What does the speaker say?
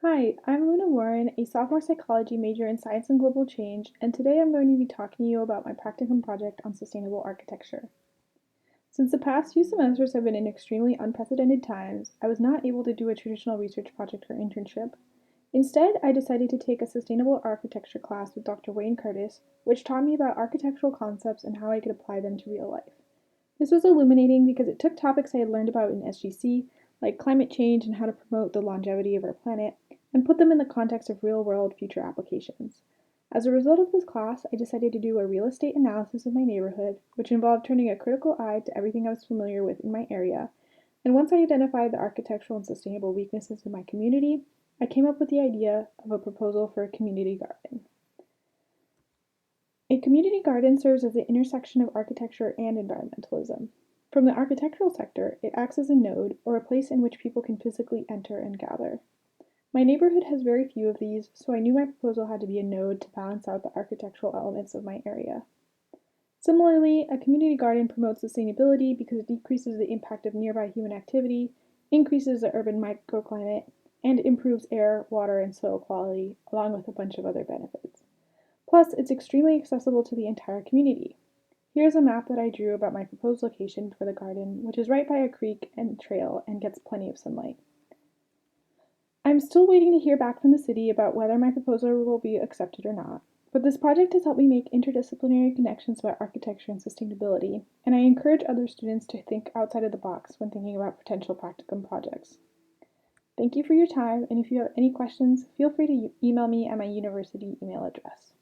Hi, I'm Luna Warren, a sophomore psychology major in science and global change, and today I'm going to be talking to you about my practicum project on sustainable architecture. Since the past few semesters have been in extremely unprecedented times, I was not able to do a traditional research project or internship. Instead, I decided to take a sustainable architecture class with Dr. Wayne Curtis, which taught me about architectural concepts and how I could apply them to real life. This was illuminating because it took topics I had learned about in SGC, like climate change and how to promote the longevity of our planet, and put them in the context of real-world future applications. As a result of this class, I decided to do a real estate analysis of my neighborhood, which involved turning a critical eye to everything I was familiar with in my area. And once I identified the architectural and sustainable weaknesses in my community, I came up with the idea of a proposal for a community garden. A community garden serves as the intersection of architecture and environmentalism. From the architectural sector, it acts as a node, or a place in which people can physically enter and gather. My neighborhood has very few of these, so I knew my proposal had to be a node to balance out the architectural elements of my area. Similarly, a community garden promotes sustainability because it decreases the impact of nearby human activity, increases the urban microclimate, and improves air, water, and soil quality, along with a bunch of other benefits. Plus, it's extremely accessible to the entire community. Here's a map that I drew about my proposed location for the garden, which is right by a creek and trail and gets plenty of sunlight. I'm still waiting to hear back from the city about whether my proposal will be accepted or not, but this project has helped me make interdisciplinary connections about architecture and sustainability, and I encourage other students to think outside of the box when thinking about potential practicum projects. Thank you for your time, and if you have any questions, feel free to email me at my university email address.